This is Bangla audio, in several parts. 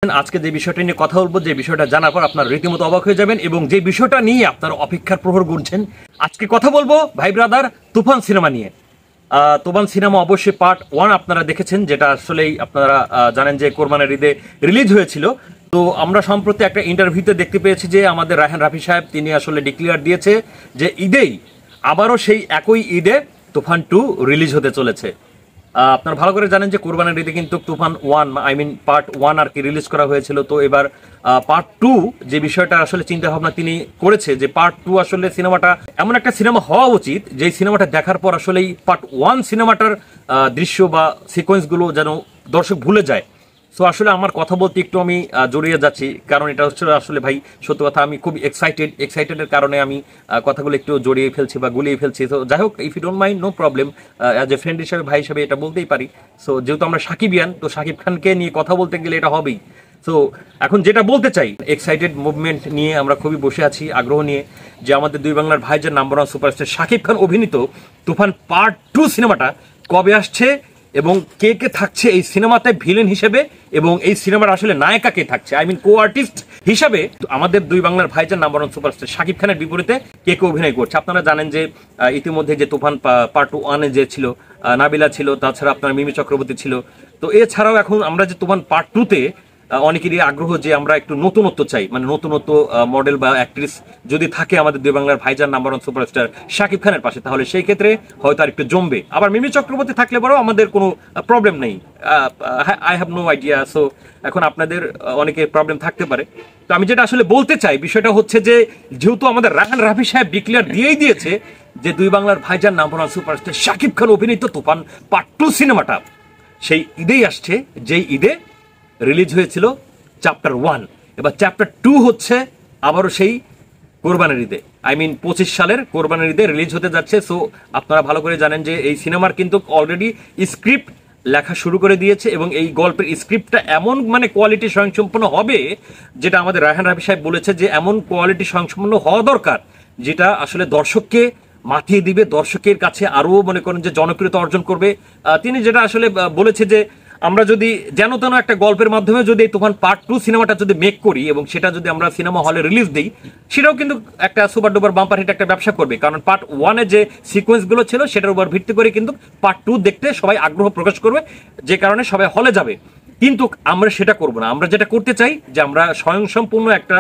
আজকে যে বিষয়টা নিয়ে কথা বলবো, যে বিষয়টা জানার পর আপনার রীতিমতো অবাক হয়ে যাবেন এবং যে বিষয়টা নিয়ে আপনার অপেক্ষার প্রহর গুনছেন। আজকে কথা বলবো ভাই ব্রাদার তুফান সিনেমা নিয়ে। তুফান সিনেমা অবশ্যই পার্ট 1 আপনারা দেখেছেন, যেটা আসলেই আপনারা জানেন যে কোরবানির ঈদে রিলিজ হয়েছিল। তো আমরা সম্প্রতি একটা ইন্টারভিউতে দেখতে পেয়েছি যে আমাদের রায়হান রাফি সাহেব তিনি আসলে ডিক্লেয়ার দিয়েছে যে ঈদেই আবারও সেই একই ঈদে তুফান 2 রিলিজ হতে চলেছে। আপনারা ভালো করে জানেন যে কোরবানির ঈদে কিন্তু তুফান 1 পার্ট 1 আর কি রিলিজ করা হয়েছিল। তো এবার পার্ট 2 যে বিষয়টা আসলে চিন্তা ভাবনা তিনি করেছে যে পার্ট 2 আসলে সিনেমাটা এমন একটা সিনেমা হওয়া উচিত যে সিনেমাটা দেখার পর আসলেই পার্ট 1 সিনেমাটার দৃশ্য বা সিকোয়েন্সগুলো যেন দর্শক ভুলে যায়। সো আসলে আমার কথা বলতে একটু আমি জড়িয়ে যাচ্ছি, কারণ এটা হচ্ছে আসলে ভাই সত্য কথা, আমি খুব এক্সাইটেডের কারণে আমি কথাগুলো একটু জড়িয়ে ফেলছি বা গুলিয়ে ফেলছি। তো যাই হোক, if you don't mind, no problem, as a friend হিসাবে, ভাই হিসাবে এটা বলতেই পারি। সো যেহেতু আমরা সাকিবিয়ান, তো সাকিব খানকে নিয়ে কথা বলতে গেলে এটা হবেই। সো এখন যেটা বলতে চাই, এক্সাইটেড মুভমেন্ট নিয়ে আমরা খুবই বসে আছি, আগ্রহ নিয়ে, যে আমাদের দুই বাংলার ভাইজান নাম্বার 1 সুপারস্টার সাকিব খান অভিনীত তুফান পার্ট 2 সিনেমাটা কবে আসছে এবং কে কে থাকছে এই সিনেমাতে ভিলেন হিসেবে, এবং এই সিনেমার আসলে নায়িকা কে থাকছে, কো আর্টিস্ট হিসাবে আমাদের দুই বাংলার ভাইজান নাম্বার 1 সুপারস্টার সাকিব খানের বিপরীতে কে কে অভিনয় করছে। আপনারা জানেন যে ইতিমধ্যে যে তুফান পার্ট 1 যে ছিল, নাবিলা ছিল, তাছাড়া আপনার মিমি চক্রবর্তী ছিল। তো এছাড়াও এখন আমরা যে তুফান পার্ট 2-তে অনেকেরই আগ্রহ যে আমরা একটু নতুনত্ব চাই, মানে নতুনত্ব মডেল বা অ্যাক্ট্রেস যদি থাকে আমাদের দুই বাংলার ভাইজান নাম্বার 1 সুপারস্টার সাকিব খানের পাশে, তাহলে সেই ক্ষেত্রে হয়তো আর একটু জমবে। আবার মিমি চক্রবর্তী থাকলে বড় আমাদের কোনো প্রবলেম নেই, I have no idea. So এখন আপনাদের অনেকের প্রবলেম থাকতে পারে। তো আমি যেটা আসলে বলতে চাই বিষয়টা হচ্ছে যে যেহেতু আমাদের রায়হান রাফি সাহেব ডিক্লেয়ার দিয়েই দিয়েছে যে দুই বাংলার ভাইজান নাম্বার 1 সুপারস্টার সাকিব খান অভিনীত তুফান পার্ট 2 সিনেমাটা সেই ঈদেই আসছে যেই ঈদে রিলিজ হয়েছিল চ্যাপ্টার 1। এবার চ্যাপ্টার 2 হচ্ছে আবারও সেই কোরবানির ঈদে, 25 সালের কোরবানির ঈদে রিলিজ হতে যাচ্ছে। সো আপনারা ভালো করে জানেন যে এই সিনেমার কিন্তু অলরেডি স্ক্রিপ্ট লেখা শুরু করে দিয়েছে এবং এই গল্পের স্ক্রিপ্টটা এমন মানে কোয়ালিটি স্বয়ংসম্পন্ন হবে, যেটা আমাদের রায়হান রাফি সাহেব বলেছে যে এমন কোয়ালিটি স্বয়ংসম্পন্ন হওয়া দরকার যেটা আসলে দর্শককে মাতিয়ে দিবে, দর্শকের কাছে আরো মনে করেন যে জনপ্রিয়তা অর্জন করবে। তিনি যেটা আসলে বলেছে যে আমরা যদি যেন তেন একটা গল্পের মাধ্যমে যদি তুফান পার্ট 2 সিনেমাটা যদি মেক করি এবং সেটা যদি আমরা সিনেমা হলে রিলিজ দিই, সেটাও কিন্তু একটা সুপার ডুপার বাম্পার হিট একটা ব্যবসা করবে। কারণ পার্ট 1 যে সিকোয়েন্স গুলো ছিল সেটার উপর ভিত্তি করে কিন্তু পার্ট 2 দেখতে সবাই আগ্রহ প্রকাশ করবে, যে কারণে সবাই হলে যাবে। কিন্তু আমরা সেটা করব না। আমরা যেটা করতে চাই যে আমরা স্বয়ংসম্পূর্ণ একটা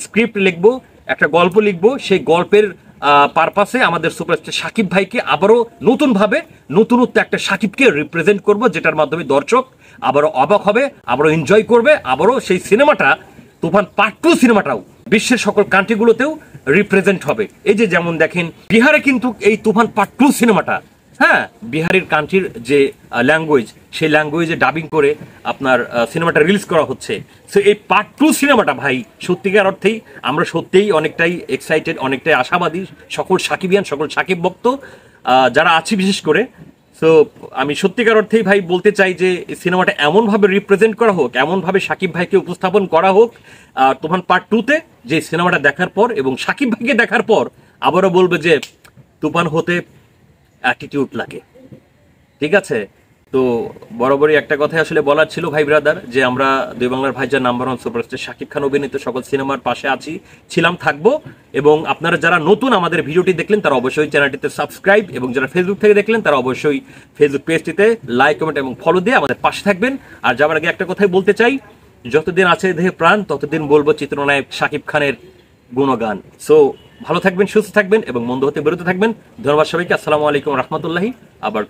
স্ক্রিপ্ট লিখবো, একটা গল্প লিখবো, সেই গল্পের পারপাসে আমাদের সুপারস্টার সাকিব ভাইকে আবারও নতুনভাবে নতুনত্ব একটা সাকিবকে রিপ্রেজেন্ট করব, যেটার মাধ্যমে দর্শক আবারও অবাক হবে, আবারও এনজয় করবে, আবারও সেই সিনেমাটা তুফান পার্ট 2 সিনেমাটাও বিশ্বের সকল কান্ট্রিগুলোতেও রিপ্রেজেন্ট হবে। এই যে যেমন দেখেন বিহারে কিন্তু এই তুফান পার্ট 2 সিনেমাটা, হ্যাঁ, বিহারের কান্ট্রির যে ল্যাঙ্গুয়েজ, সেই ল্যাঙ্গুয়েজে ডাবিং করে আপনার সিনেমাটা রিলিজ করা হচ্ছে। সো এই পার্ট 2 সিনেমাটা ভাই সত্যিকার অর্থেই আমরা সত্যিই অনেকটাই এক্সাইটেড, অনেকটাই আশাবাদী, সকল সাকিবিয়ান, সকল সাকিব ভক্ত যারা আছি বিশেষ করে। সো আমি সত্যিকার অর্থেই ভাই বলতে চাই যে সিনেমাটা এমনভাবে রিপ্রেজেন্ট করা হোক, এমনভাবে সাকিব ভাইকে উপস্থাপন করা হোক তুফান পার্ট 2-তে, যে সিনেমাটা দেখার পর এবং সাকিব ভাইকে দেখার পর আবারও বলবে যে তুফান হতে অ্যাটিটিউড লাগে। ঠিক আছে? তো বরাবরই একটা কথাই আসলে বলার ছিল ভাই ব্রাদার, যে আমরা দুই বাংলার ভাইজান নাম্বার 1 সুপারস্টার সাকিব খান অভিনীত সকল সিনেমার পাশে আছি, ছিলাম, থাকবো। এবং আপনারা যারা নতুন আমাদের ভিডিওটি দেখলেন তারা অবশ্যই চ্যানেলটিতে সাবস্ক্রাইব, এবং যারা ফেসবুক থেকে দেখলেন তারা অবশ্যই ফেসবুক পেজটিতে লাইক, কমেন্ট এবং ফলো দিয়ে আমাদের পাশে থাকবেন। আর যাবার আগে একটা কথাই বলতে চাই, যতদিন আছে দেহে প্রাণ ততদিন বলবো চিত্রনায়ক সাকিব খানের গুণগান। সো ভালো থাকবেন, সুস্থ থাকবেন এবং মন্দ হতে বিরত থাকবেন। ধন্যবাদ সবাইকে। আসসালামু আলাইকুম রহমতুল্লাহি আবার।